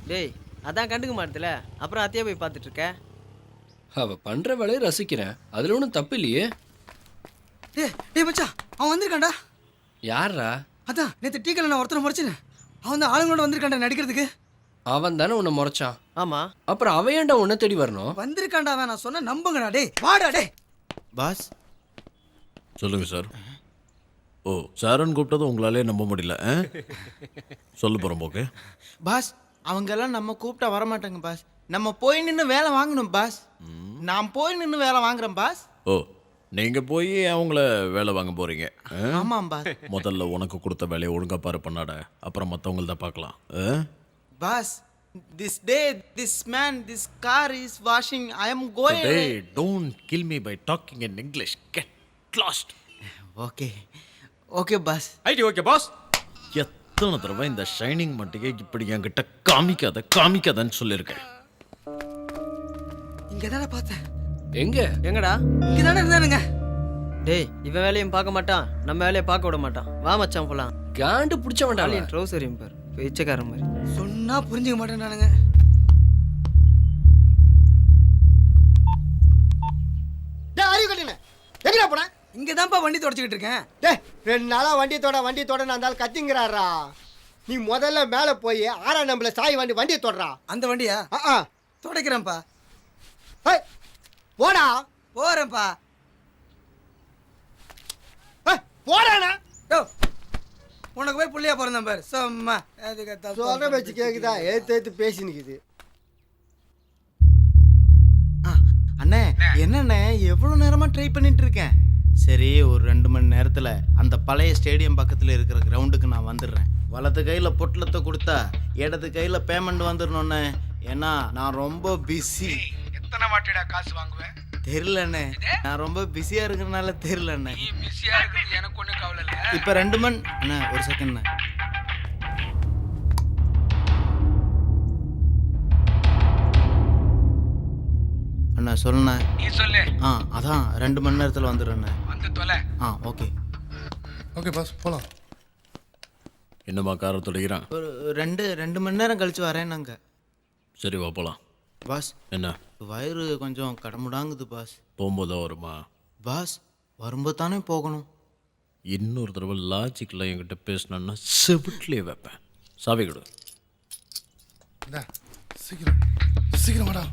டேய் அதான் கண்டுக்க மாட்டதுல, அப்புறம் அத்தையே போய் பார்த்துட்டு இருக்க. அவ பண்ற வேலையை ரசிக்கிறேன், அதுல ஒன்றும் தப்பு இல்லையே. டேய் மச்சான், அவன் வந்திருக்கான்டா. யாரா? அதான் நேற்று டீ கல்ல நான் ஒருத்தனை முறைச்சினேன். அவன் தான் ஆளுங்களோட வந்திருக்கான்டா நடிக்கிறதுக்கு. அவன் தானே உன்னை முறைச்சான். ஆமா, அப்புறம் அவன் ஏன்டா உன்னை தேடி வரணும்? வந்திருக்கான்டா அவன். நான் சொன்ன நம்புங்கடா. டேய் வாடா டேய். பாஸ் சொல்லுங்க சார். ஓ, சாரன் கூப்பிட்டதும் உங்களாலே நம்ப முடியல. சொல்ல போகிறோம். ஓகே பாஸ், அவங்கெல்லாம் நம்ம கூப்பிட்டா வரமாட்டாங்க பாஸ். நம்ம போய் நின்று வேலை வாங்கணும் பாஸ். நான் போய் நின்று வேலை வாங்குறேன் பாஸ். ஓ, நீங்க போய் அவங்கள வேலை வாங்க போறீங்க. ஆமாம் பாஸ். முதல்ல உனக்கு கொடுத்த வேலையை ஒழுங்கா பாரு பண்ணாட, அப்புறம் மற்றவங்கள தான் பார்க்கலாம். Boss, this day, this man, this car is washing. I am going away. Hey, don't kill me by talking in English. Get lost. Okay okay boss. ID okay boss. எத்தனை தடவை இந்த ஷைனிங் மட்டுக்கே இப்படி என்கிட்ட காமிக்காதன்னு சொல்லியிருக்கேன். இங்க தானே பார்த்தேன். எங்க? எங்கடா? இங்க தானே இருந்தானுங்க. டேய் இவன் வேலையும் பார்க்க மாட்டான், நம்ம வேலையை பார்க்க விட மாட்டான். வா மச்சான் போலாம். காண்டு பிடிச்ச வேண்டாம். ட்ரௌசரையும் பாரு, பிச்சைக்காரன் மாதிரி. சொன்னா புரிஞ்சுக்க மாட்டேன்டானுங்க. டேய் அறிவு கட்டின எங்கடா போன? இங்க தான்ப்பா வண்டி தொடச்சிக்கிட்டு இருக்கேன். டேய் 2 நாளா வண்டி தொட நான் இருந்தாலும் கத்திங்கிறாரா. நீ முதல்ல மேலே போய் 6ஆம் நம்பர்ல சாய் வண்டியை தொடறா. அந்த வண்டியா? துடைக்கிறேன்ப்பா. ஏய் போடா. போறேன்ப்பா. போடாண்ணா. யோ உனக்கு போய் புள்ளையா பிறந்தேன் பாரு. சும்மா சொல்ற வச்சு கேக்குதா? ஏத்து பேசி நிக்குது. அண்ணே என்னண்ணே எவ்வளோ நேரமாக ட்ரை பண்ணிட்டு இருக்கேன். சரி, ஒரு 2 மணி நேரத்தில் அந்த பழைய ஸ்டேடியம் பக்கத்தில் இருக்கிற கிரவுண்டுக்கு நான் வந்துடுறேன். வலது கையில் பொட்டலத்தை கொடுத்தா இடது கையில் பேமெண்ட் வந்துடணுண்ணே. ஏன்னா நான் ரொம்ப பிஸி. எத்தனை வாட்டிடா காசு வாங்குவேன்? தெரியலண்ணே, நான் ரொம்ப பிஸியாக இருக்கிறனால தெரியலண்ணே. நீ பிஸியா இருக்குது எனக்கு ஒன்றும் கவலை இல்லை. இப்போ 2 மணி அண்ணா, ஒரு செகண்ட்ண்ணே. அண்ணா சொல்லுண்ணே. நீ சொல்லு. அதான் 2 மணி நேரத்தில் வந்துடுறேண்ணே. வந்து தொலை. ஓகே ஓகே பாஸ், போலாம். என்னம்மா காரை துடைக்கிறான்? ஒரு 2 மணி நேரம் கழிச்சு வரேன்னாங்க. சரி வா போலாம். பாஸ், என்ன வயிறு கொஞ்சம் கடமுடாங்குது பாஸ். போகும்போது வருமா? பாஸ், வரும்போது தானே போகணும். இன்னொரு தடவை லாஜிக்கில் என்கிட்ட பேசினேன்னா செவிட்லேயே வைப்பேன். சாவி கொடு. சீக்கிரம் வாடா.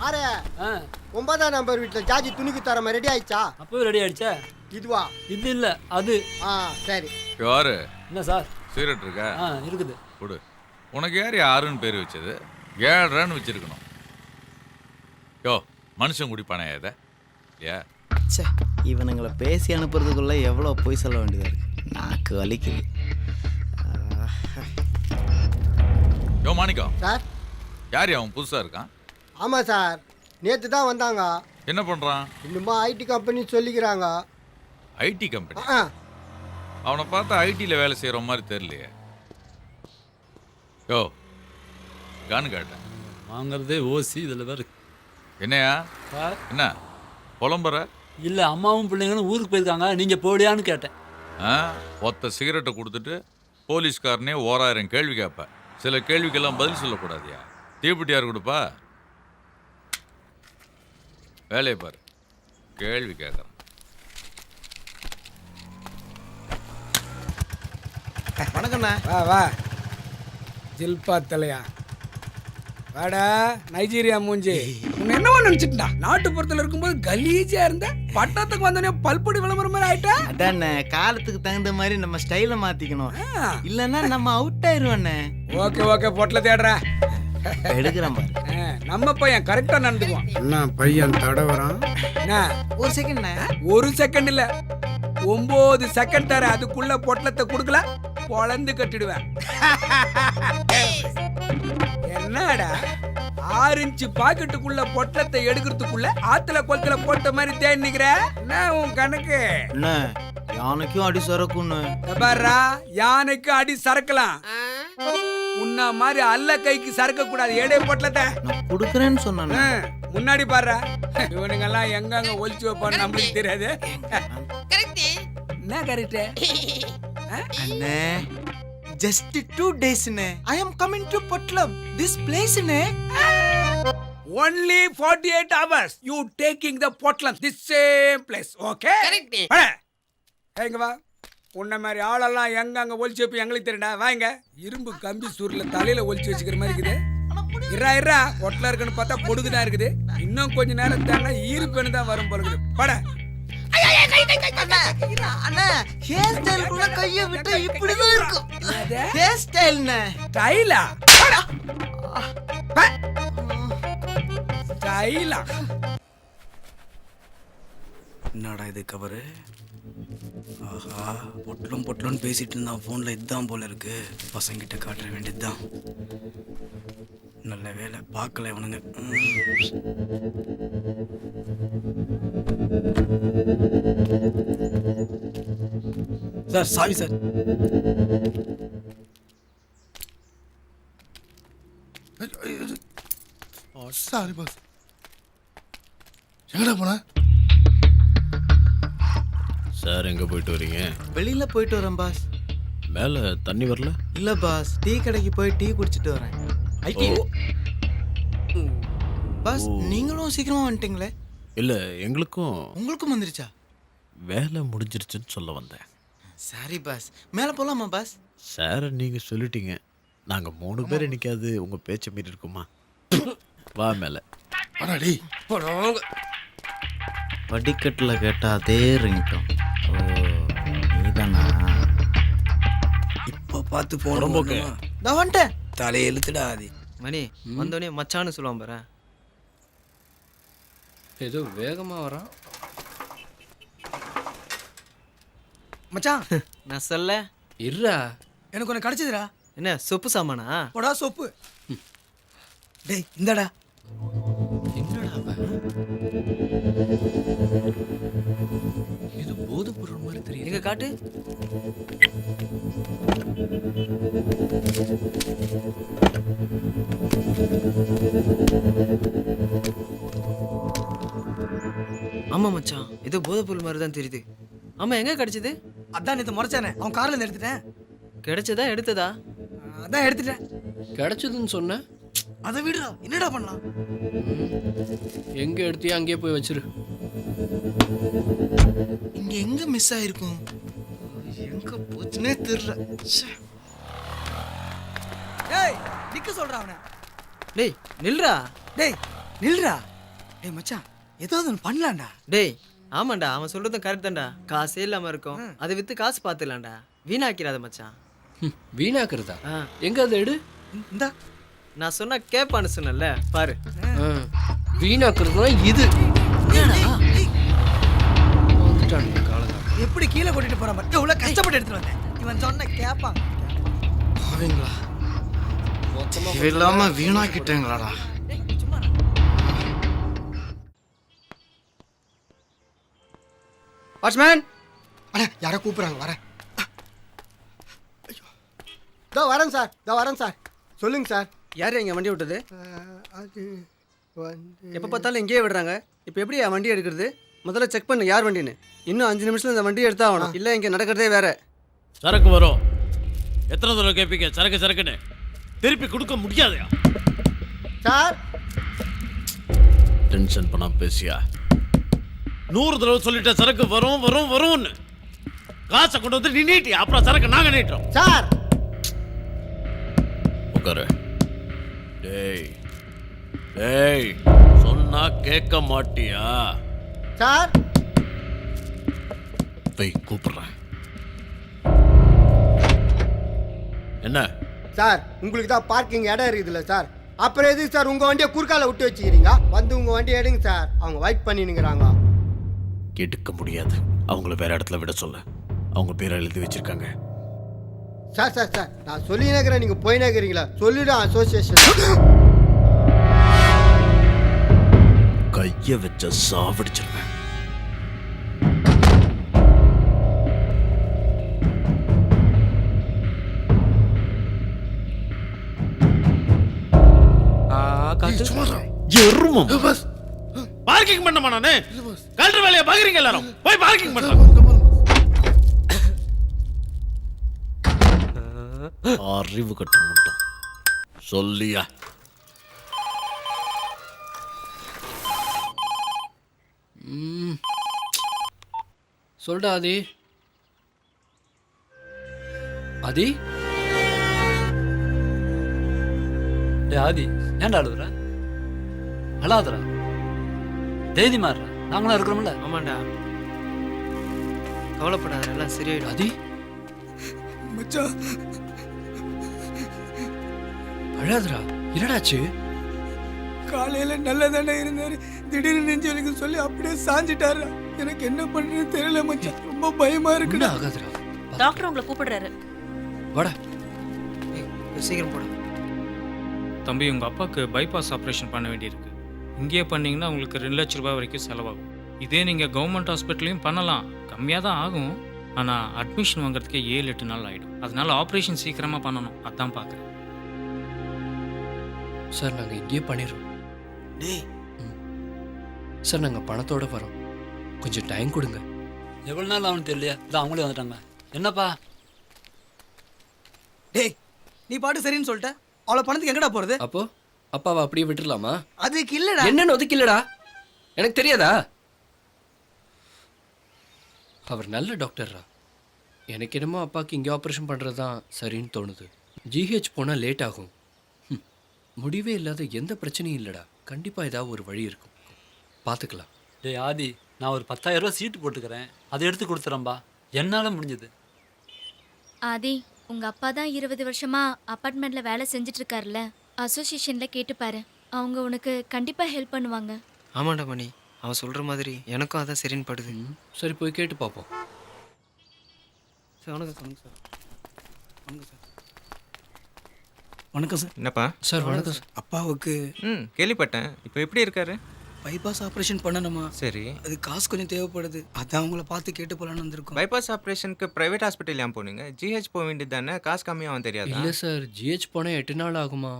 ஆரே 9ஆம் நம்பர் வீட்டில் ஜாஜி துணிக்கு தர மாதிரி ரெடி ஆயிடுச்சா? அப்பவே ரெடி ஆயிடுச்சா? இதுவா? இது இல்ல அது. சரி. யாரு? என்ன சார்? சிகரெட் இருக்கா? இருக்குது. கொடு. உனக்கு யார் யாருன்னு பேர் வச்சது? 7 வச்சிருக்கணும். யோ, மனுஷன் குடிப்பானே இதை இல்லையா? சே, இவனுங்களை பேசி அனுப்புறதுக்குள்ள எவ்வளோ போய் சொல்ல வேண்டியதாக இருக்கு. நாக்கு வலிக்குது. யோ மாணிக்கம் சார். யார் அவன் புதுசாக இருக்கான்? ஆமாம் சார், நேற்று தான் வந்தாங்க. என்ன பண்ணுறான்? இன்னுமா ஐடி கம்பெனி சொல்லிக்கிறாங்க. IT company? அவனை பார்த்தா ஐடியில் வேலை செய்கிற மாதிரி தெரியலையே. யோ கானு கேட்டேன். வாங்குறதே ஓசி, இதில் வேறு. என்னையா என்ன புலம்புற? இல்லை, அம்மாவும் பிள்ளைங்களும் ஊருக்கு போயிருக்காங்க, நீங்கள் போடியான்னு கேட்டேன். ஒத்த சிகரெட்டை கொடுத்துட்டு போலீஸ்காரனே 1000 கேள்வி கேட்பேன். சில கேள்விக்கெல்லாம் பதில் சொல்லக்கூடாதியா? தீப்பெட்டி யார் கொடுப்பா? வேலையை பாரு, கேள்வி கேட்குறேன். வணக்கண்ணா. வா ஜில்பா தலையா. வாடா நைஜீரியா மூஞ்சி. உன்னை என்னவோ நினைச்சிட்டா? நாட்டுப்புறத்துல இருக்கும்போது கலீஜா இருந்த, பட்டத்துக்கு வந்தோடனே பல்பொடி விளம்பரம் மாதிரி ஆயிட்டா. அதானே, காலத்துக்கு தகுந்த மாதிரி நம்ம ஸ்டைலை மாத்திக்கணும், இல்லைன்னா நம்ம அவுட் ஆயிருவோண்ணே. ஓகே பொட்டல தேடுறா. எடுக்கிறேன் பாரு. நம்ம பையன் கரெக்டா நடந்துக்குவான். என்ன பையன் தடவறான்? ஒரு செகண்ட். ஒரு செகண்ட் இல்ல, 9 செகண்ட் தர. அதுக்குள்ள பொட்டலத்தை கொடுக்கல பொழந்து கட்டிடுவேன். என்னடா 6 இன்ச்சு பாக்கெட்டுக்குள்ள பொட்டலத்தை எடுக்கிறதுக்குள்ள ஆத்துல கொளத்துல போட்ட மாதிரி தேடி நிக்கிற? என்ன உன் கணக்கு? என்ன யானைக்கும் அடி சரக்குன்னு பாரா, யானைக்கு அடி சரக்கலாம். உன்ன மாதிரி அல்ல கைக்கு சறுக்க கூடாது. ஏடே பொட்டலத்தை நான் கொடுக்குறேன்னு சொன்னேன். முன்னாடி பாரு. இவனுங்கெல்லாம் எங்கங்க ஒளிச்சு வைப்பான்னு நம்மளுக்கு தெரியாது. என்ன கரெக்ட்? அண்ணே ஜஸ்ட் 2 daysண்ணே. ஐ அம் கமிங் டு பொட்லம் திஸ் பிளேஸ்ண்ணே. Only 48 hours you taking the Portland this same place. Okay? Correct. எங்க வா. உன்ன மாதிரி ஆளெல்லாம் எங்க ஒளிச்சு வைப்ப எங்களுக்கு தெரியும்டா. வாங்க. இரும்பு கம்பி சூர்ல தலையில ஒளிச்சு வச்சுக்கிற மாதிரி இருக்குது. இரா ஒட்டல இருக்குன்னு பார்த்தா பொடுகுதான் இருக்குது. இன்னும் கொஞ்ச நேரம் தாங்க ஈர்ப்பெண்ணு தான் வரும் போல இருக்குது. பட. அண்ணா ஹேர் ஸ்டைல் கூட கைய விட்டு இப்படி தான் இருக்கும். ஹேர் ஸ்டைல்ண்ணே. ஸ்டைலா? ஸ்டைலா? என்னடா இது கவரு? ஆஹா, பொட்டலும் பேசிட்டு இருந்தான் ஃபோனில். இதுதான் போல இருக்கு. பசங்கிட்ட காட்ட வேண்டியதுதான். நல்ல வேலை பார்க்கல இவனுங்க. Sir sorry sir. Sorry boss. எங்கடா போன? சார் எங்கே போயிட்டு வரீங்க? வெளியில போயிட்டு வரேன் பாஸ். மேலே தண்ணி வரல? இல்ல பாஸ், டீ கடைக்கு போய் டீ குடிச்சிட்டு வரேன். பாஸ் நீங்களும் சீக்கிரமா வந்துட்டீங்களே. இல்லை, எங்களுக்கும் உங்களுக்கும் வந்துருச்சா? வேலை முடிஞ்சிருச்சுன்னு சொல்ல வந்தேன். Sorry boss. மேலே போலாமா பாஸ்? சார் நீங்கள் சொல்லிட்டீங்க. நாங்கள் 3 பேர் என்னைக்காவது உங்கள் பேச்சை மீறி இருக்குமா? வா மேலே. அடாடி படிக்கட்டில் கேட்ட அதே ரிங்டோன். ஓ நீதானா? இப்போ பார்த்து போன புறம்போக்கு. நான் வந்துட்டேன். தலையை இழுத்துடா அது. மணி வந்தோடனே மச்சான்னு சொல்லுவான் பாரு. ஏதோ வேகமா வரான். மச்சான் நான் சொல்ல. இருடா. எனக்கு ஒன்று கிடைச்சதுடா. என்ன சொப்பு சாமானா? போடா சொப்பு. டேய் இந்தடா. என்னடா அவன்? இது போதைப் பொருள் மாதிரி தெரியுது. எங்க காட்டு. ஆமா மச்சான், ஏதோ போதைப் பொருள் மாதிரி தான் தெரியுது. ஆமா, எங்க கிடைச்சது? அதான் நேற்று முறைச்சானே, அவன் கார்ல இருந்து எடுத்துட்டேன். கிடைச்சதா எடுத்ததா? அதான் எடுத்துட்டேன். கிடைச்சதுன்னு சொன்ன. அதை விடுறா, என்னடா பண்ணலாம்? எங்க எடுத்தியா அங்கேயே போய் வச்சிரு. இங்க எங்க மிஸ் ஆயிருக்கும்? எங்க போச்சுனே தெரியல. டேய் நிக்க சொல்றா அவனை. டேய் நில்றா. டேய் நில்றா. டேய் மச்சான் ஏதாவது ஒன்று பண்ணலாம்டா. டேய் ஆமாண்டா, அவன் சொல்றதும் கரெக்ட் தான்டா. காசே இல்லாம இருக்கும், அதை வித்து காசு பார்த்துலாம்டா. வீணாக்கிறாத மச்சான். வீணாக்குறதா? ஆ. எங்க அதை எடு. இந்தா நான் சொன்னா கேப்பான்னு சொன்னல பாரு. வீணாக்குறதுனா இது. வந்துட்டானுங்க காலகாலம். எப்படி கீழே கொட்டிட்டு போறான் பாரு. எவ்வளவு கஷ்டப்பட்டு எடுத்துட்டு வந்தேன். இவன் சொன்ன கேப்பாங்க. அவங்களா இல்லாம வீணாக்கிட்டேங்களாடா. வாட்ச்மேன் அண்ணா யாரோ கூப்பிட்றாங்க, வரேன். இதோ வரேன் சார், இதோ வரேன் சார். சொல்லுங்க சார். யார் இங்கே வண்டி விட்டது? அது வந்து எப்போ பார்த்தாலும் இங்கேயே விடுறாங்க. இப்போ எப்படி வண்டி எடுக்கிறது? முதல்ல செக் பண்ணு யார் வண்டின்னு. இன்னும் 5 நிமிஷத்துல இந்த வண்டி எடுத்தா ஆகணும். இல்லை இங்கே நடக்கிறதே வேற. சரக்கு வரும். எத்தனை தடவை கேட்பீங்க சரக்கு சரக்குன்னு? திருப்பி கொடுக்க முடியாதையா? சார் டென்ஷன் பண்ணாம பேசியா? 100 தடவை சொல்லிட்டேன் சரக்கு வரும் வரும் வரும்னு. காசை கொண்டு வந்து நீ நீட்டி, அப்புறம் சரக்கு நாங்க நீட்டுறோம். சார் உட்காரு. டேய் டேய் சொன்னா கேட்க மாட்டியா? சார் போய் கூப்பிடுறேன். என்ன சார் உங்களுக்கு தான் பார்க்கிங் இடம் இருக்குதுல்ல சார், அப்புறம் எதுக்கு சார் உங்கள் வண்டியை குறுக்கால விட்டு வச்சுக்கிறீங்க? வந்து உங்கள் வண்டியை எடுங்க சார், அவங்க வெயிட் பண்ணினுங்கிறாங்க. எடுக்க முடியாது, அவங்கள வேற இடத்துல விட சொல்ல. அவங்க பேரை எழுதி வச்சிருக்காங்க. சார் சார் சார் நான் சொல்லினேக்கிறேன், நீங்கள் போயினேக்கிறீங்களா? சொல்லிடும் அசோசியேஷன். கைய வச்ச சாவடிச்சிருவேன். எருமம் பாஸ் பார்க்கிங் பண்ணமா நானு கல்ற வேலையை பாக்குறீங்க எல்லாரும் போய் பார்க்கிங் பண்ண அறிவு கட்ட முட்டம் சொல்லியா சொல்டா ஆதி. ஆதி டே ஆதி, ஏன்டா அழுகுற? அழாதரா, தைரியமா இருடா, நாங்களாம் இருக்கிறோம்ல. ஆமாண்டா, கவலைப்படாத, எல்லாம் சரியாயிடும். ஆதி மச்சான் அழாதரா, என்னடாச்சு? காலையில நல்லதானே இருந்தாரு, திடீர்னு நெஞ்சு வலிக்கு சொல்லி அப்படியே சாஞ்சிட்டாரு. எனக்கு என்ன பண்றதுன்னு தெரியல மச்சான், ரொம்ப பயமா என்ன இருக்குடா. ஆகாதுடா. டாக்டர் உங்களை கூப்பிடுறாரு. வாடா. ஏய், சீக்கிரம் போடா. தம்பி, உங்கள் அப்பாவுக்கு பைபாஸ் ஆப்ரேஷன் பண்ண வேண்டியிருக்கு. இங்கேயே பண்ணிங்கன்னா உங்களுக்கு 2 லட்ச ரூபாய் வரைக்கும் செலவாகும். இதே நீங்கள் கவர்மெண்ட் ஹாஸ்பிட்டல்லையும் பண்ணலாம், கம்மியாக தான் ஆகும். ஆனால் அட்மிஷன் வாங்குறதுக்கே 7-8 நாள் ஆகிடும். அதனால ஆப்ரேஷன் சீக்கிரமாக பண்ணணும், அதான் பார்க்குறேன். சார் நாங்கள் இங்கேயே பண்ணிடுறோம். டேய் சார் நாங்கள் பணத்தோட வரோம், கொஞ்சம் டைம் கொடுங்க. எவ்வளோ நாள் ஆகும்னு தெரியலையா? இதான் அவங்களே வந்துட்டாங்க. என்னப்பா? டேய், நீ பாட்டு சரின்னு சொல்லிட்ட, அவ்வளோ பணத்துக்கு எங்கடா போறது? அப்போ அப்பாவை அப்படியே விட்டுடலாமா? அதுக்கு இல்லடா. என்னன்னு ஒதுக்கில்லடா, எனக்கு தெரியாதா? அவர் நல்ல டாக்டர்ரா. எனக்கு என்னமோ அப்பாவுக்கு இங்கே ஆப்ரேஷன் பண்ணுறது தான் சரின்னு தோணுது. ஜிஹெச் போனால் லேட் ஆகும். முடிவே இல்லாத எந்த பிரச்சனையும் இல்லைடா, கண்டிப்பாக ஏதாவது ஒரு வழி இருக்கும், பார்த்துக்கலாம். டே ஆதி, நான் ஒரு 10,000 ரூபா சீட்டு போட்டுக்கிறேன், அதை எடுத்து கொடுத்துறேன்பா, என்னால் முடிஞ்சது. ஆதி, உங்க அப்பா தான் 20 வருஷமா அப்பார்ட்மெண்ட்ல வேலை செஞ்சுட்டு இருக்காருல்ல, அசோசியேஷன்ல கேட்டுப்பாரு, அவங்க உனக்கு கண்டிப்பா ஹெல்ப் பண்ணுவாங்க. ஆமாண்டா மணி, அவன் சொல்ற மாதிரி எனக்கும் அதான் சரின்னு படுது. சரி, போய் கேட்டு பார்ப்போம். சார் வணக்கம். சொல்லுங்க சார். வணக்கம் சார். வணக்கம் சார். என்னப்பா? சார் வணக்கம் சார். அப்பாவுக்கு கேள்விப்பட்டேன். இப்போ எப்படி இருக்காரு? பைபாஸ் ஆப்ரேஷன் பண்ணணுமா? சரி, அது காசு கொஞ்சம் தேவைப்படுது, அதான் உங்களை பார்த்து கேட்டு போலான்னு வந்திருக்கோம். பைபாஸ் ஆப்ரேஷனுக்கு பிரைவேட் ஹாஸ்பிட்டல் ஏன் போனீங்க? ஜிஹெச் போக வேண்டியது தானே, காசு கம்மியாகவும் தெரியாது. இல்லை சார், ஜிஹெச் போனால் 8 நாள் ஆகுமா?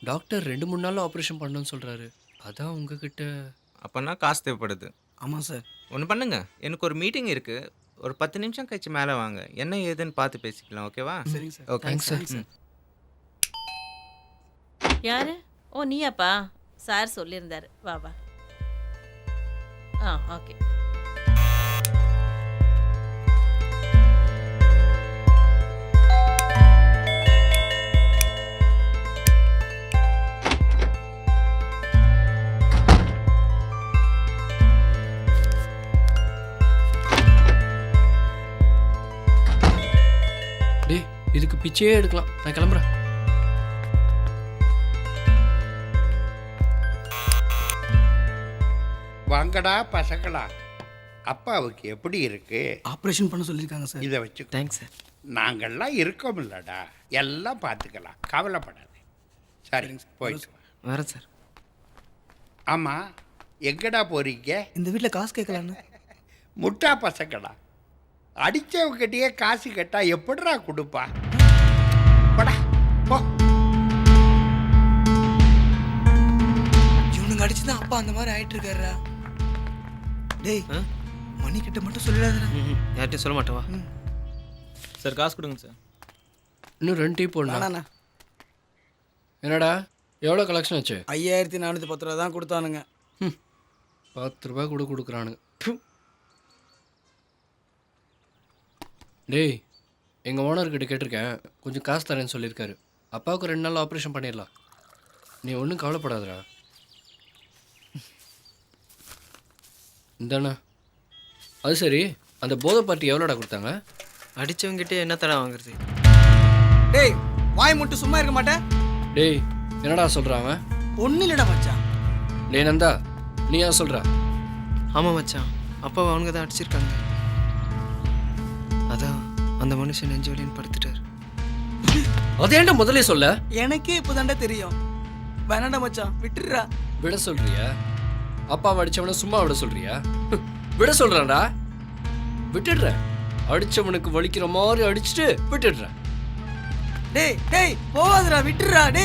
டாக்டர் 2-3 நாள் ஆப்ரேஷன் பண்ணணும்னு சொல்கிறாரு, அதான் உங்ககிட்ட. அப்போனா காசு தேவைப்படுது. ஆமாம் சார். ஒன்று பண்ணுங்க, எனக்கு ஒரு மீட்டிங் இருக்கு, ஒரு 10 நிமிஷம் கழிச்சு மேலே வாங்க, என்ன ஏதுன்னு பார்த்து பேசிக்கலாம். ஓகேவா? சரிங்க சார். Okay thanks sir. யாரு? ஓ, நீயாப்பா? சார் சொல்லியிருந்தாரு, வா வா. ஓகே. டேய், இதுக்கு பிச்சையே எடுக்கலாம், நான் கிளம்புறேன். வாங்கடா பசங்களா, அப்பாவுக்கு எப்படி இருக்கு? ஆப்ரேஷன் பண்ண சொல்லியிருக்காங்க சார். இதை வச்சு தேங்க்ஸ் சார். நாங்கள்லாம் இருக்கோம் இல்லடா, எல்லாம் பார்த்துக்கலாம், கவலைப்படாது. சரி, போயிட்டு வா. வரேன் சார். ஆமாம், எங்கடா போறீங்க? இந்த வீட்டில் காசு கேட்கலான்னு. முட்டா பசங்களா, அடித்தவங்கிட்டயே காசு கேட்டா எப்படிடா கொடுப்பா? போடா போ. இவனுங்க அடிச்சுதான் அப்பா அந்த மாதிரி ஆயிட்டு இருக்காருடா. டேய், மணி கிட்ட மட்டும் சொல்லிடாதடா. யார்கிட்டயும் சொல்ல மாட்டேவா? சார், காசு கொடுங்க சார். இன்னும் 2 டீ போடணும். வேணாண்ணா, என்னடா எவ்வளோ கலெக்ஷன் ஆச்சு? 5410 ரூபா தான் கொடுத்தானுங்க. 10 ரூபாய் கூட கொடுக்குறானுங்க. டேய், எங்கள் ஓனர்கிட்ட கேட்டிருக்கேன், கொஞ்சம் காசு தரேன்னு சொல்லியிருக்காரு. அப்பாவுக்கு 2 நாள் ஆப்ரேஷன் பண்ணிடலாம், நீ ஒன்றும் கவலைப்படாதடா. இந்தாண்ணா. அது சரி, அந்த போதை பார்ட்டி எவ்வளோடா கொடுத்தாங்க? அடிச்சவங்கிட்டே என்ன தடா வாங்குறது? டேய், வாய் மட்டும் சும்மா இருக்க மாட்டேன். டேய், என்னடா சொல்கிறான் அவன்? ஒன்றும் இல்லடா மச்சான். டேய் நந்தா, நீ ஏன் சொல்கிறா? ஆமாம் மச்சான், அப்பாவை அவனுங்க தான் அடிச்சிருக்காங்க. அதான் அந்த மனுஷன் நெஞ்சு வலின்னு படுத்துட்டார். அதேண்டா முதலே சொல்ல. எனக்கே இப்போதாண்டா தெரியும். வேணாண்டா மச்சான், விட்டுடுறா. விட சொல்றியா? அப்பாவை அடிச்சவனை சும்மா விட சொல்றியா? விட சொல்றான்டா, விட்டுடுறேன். அடிச்சவனுக்கு வலிக்கிற மாதிரி அடிச்சுட்டு விட்டுடுறேன். டேய் டேய், போகாதடா, விட்டுடுறா. டேய்.